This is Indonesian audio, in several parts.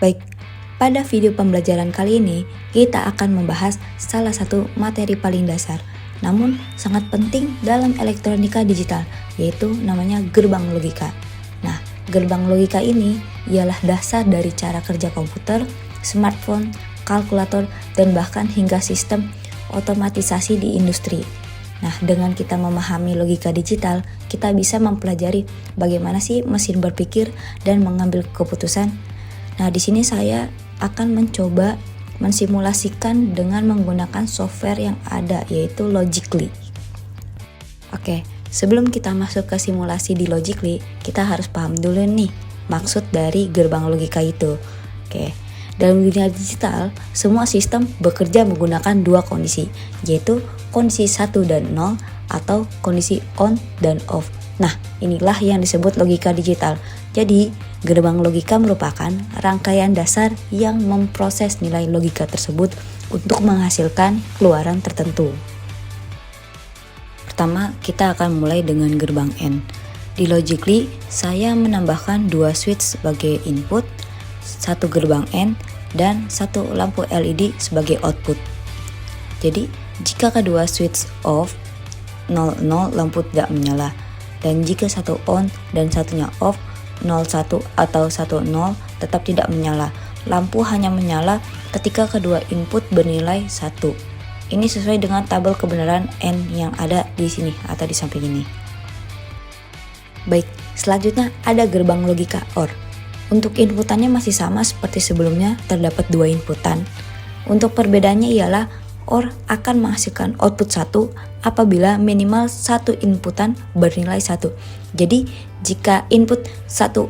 Baik, pada video pembelajaran kali ini kita akan membahas salah satu materi paling dasar, namun sangat penting dalam elektronika digital, yaitu namanya gerbang logika. Nah, gerbang logika ini ialah dasar dari cara kerja komputer, smartphone, kalkulator, dan bahkan hingga sistem otomatisasi di industri. Nah, dengan kita memahami logika digital, kita bisa mempelajari bagaimana sih mesin berpikir dan mengambil keputusan. Nah, di sini saya akan mencoba mensimulasikan dengan menggunakan software yang ada, yaitu Logically. Oke, sebelum kita masuk ke simulasi di Logically, kita harus paham dulu nih maksud dari gerbang logika itu. Oke, dalam dunia digital, semua sistem bekerja menggunakan dua kondisi, yaitu kondisi 1 dan 0 atau kondisi on dan off. Nah, inilah yang disebut logika digital. Jadi, gerbang logika merupakan rangkaian dasar yang memproses nilai logika tersebut untuk menghasilkan keluaran tertentu. Pertama, kita akan mulai dengan gerbang N. Di Logically, saya menambahkan dua switch sebagai input, satu gerbang N, dan satu lampu LED sebagai output. Jadi, jika kedua switch off, 00 lampu tidak menyala. Dan jika satu on dan satunya off, 01 atau 10 tetap tidak menyala. Lampu hanya menyala ketika kedua input bernilai 1. Ini sesuai dengan tabel kebenaran N yang ada di sini atau di samping ini. Baik, selanjutnya ada gerbang logika OR. Untuk inputannya masih sama seperti sebelumnya, terdapat dua inputan. Untuk perbedaannya ialah OR akan menghasilkan output 1 apabila minimal satu inputan bernilai 1. Jadi, jika input 10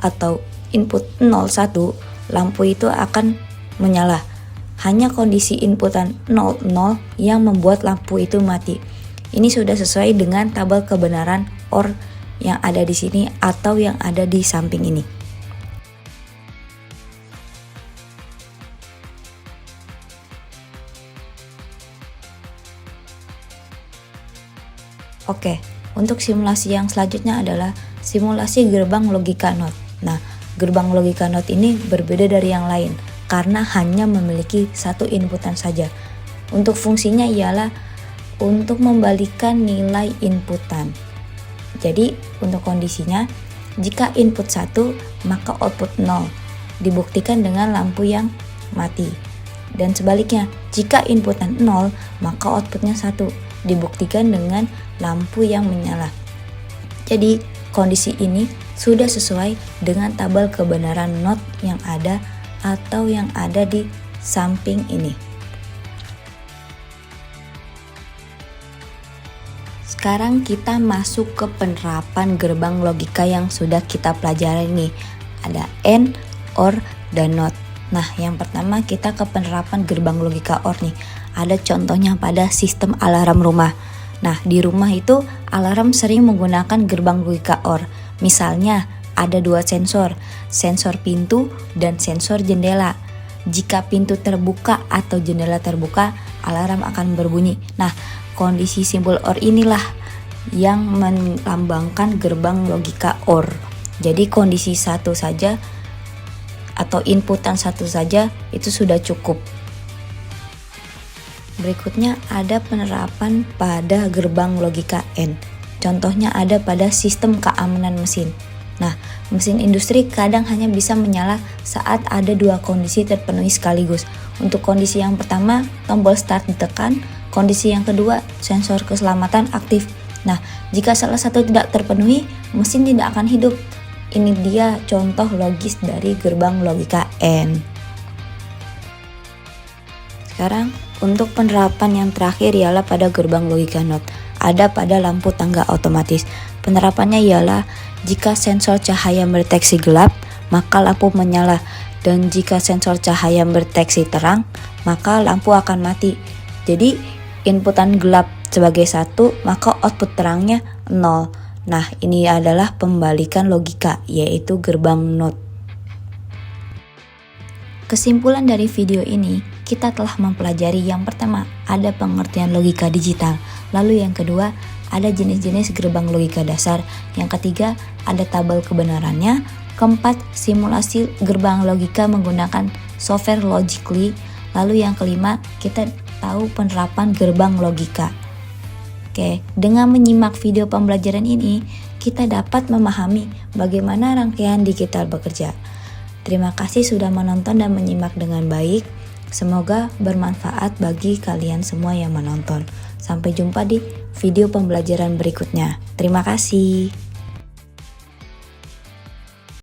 atau input 01, lampu itu akan menyala. Hanya kondisi inputan 00 yang membuat lampu itu mati. Ini sudah sesuai dengan tabel kebenaran OR yang ada di sini atau yang ada di samping ini. Oke, untuk simulasi yang selanjutnya adalah simulasi gerbang logika NOT. Nah, gerbang logika NOT ini berbeda dari yang lain karena hanya memiliki satu inputan saja. Untuk fungsinya ialah untuk membalikan nilai inputan. Jadi, untuk kondisinya, jika input 1, maka output 0. Dibuktikan dengan lampu yang mati. Dan sebaliknya, jika inputan 0, maka outputnya 1. Dibuktikan dengan lampu yang menyala. Jadi, kondisi ini sudah sesuai dengan tabel kebenaran NOT yang ada atau yang ada di samping ini. Sekarang kita masuk ke penerapan gerbang logika yang sudah kita pelajari nih. Ada AND, OR, dan NOT. Nah, yang pertama kita ke penerapan gerbang logika OR nih. Ada contohnya pada sistem alarm rumah. Nah, di rumah itu alarm sering menggunakan gerbang logika OR. Misalnya, ada dua sensor pintu dan sensor jendela. Jika pintu terbuka atau jendela terbuka, alarm akan berbunyi. Nah, kondisi simbol OR inilah yang melambangkan gerbang logika OR. Jadi kondisi satu saja atau inputan satu saja itu sudah cukup. Berikutnya ada penerapan pada gerbang logika N. Contohnya ada pada sistem keamanan mesin. Nah, mesin industri kadang hanya bisa menyala saat ada dua kondisi terpenuhi sekaligus. Untuk kondisi yang pertama, tombol start ditekan. Kondisi yang kedua, sensor keselamatan aktif. Nah, jika salah satu tidak terpenuhi, mesin tidak akan hidup. Ini dia contoh logis dari gerbang logika N. Sekarang, untuk penerapan yang terakhir ialah pada gerbang logika NOT. Ada pada lampu tangga otomatis. Penerapannya ialah jika sensor cahaya mendeteksi gelap, maka lampu menyala. Dan jika sensor cahaya mendeteksi terang, maka lampu akan mati. Jadi, inputan gelap sebagai 1, maka output terangnya 0. Nah, ini adalah pembalikan logika, yaitu gerbang NOT. Kesimpulan dari video ini, kita telah mempelajari yang pertama, ada pengertian logika digital. Lalu yang kedua, ada jenis-jenis gerbang logika dasar. Yang ketiga, ada tabel kebenarannya. Keempat, simulasi gerbang logika menggunakan software Logically. Lalu yang kelima, kita tahu penerapan gerbang logika. Oke, dengan menyimak video pembelajaran ini, kita dapat memahami bagaimana rangkaian digital bekerja. Terima kasih sudah menonton dan menyimak dengan baik. Semoga bermanfaat bagi kalian semua yang menonton. Sampai jumpa di video pembelajaran berikutnya. Terima kasih.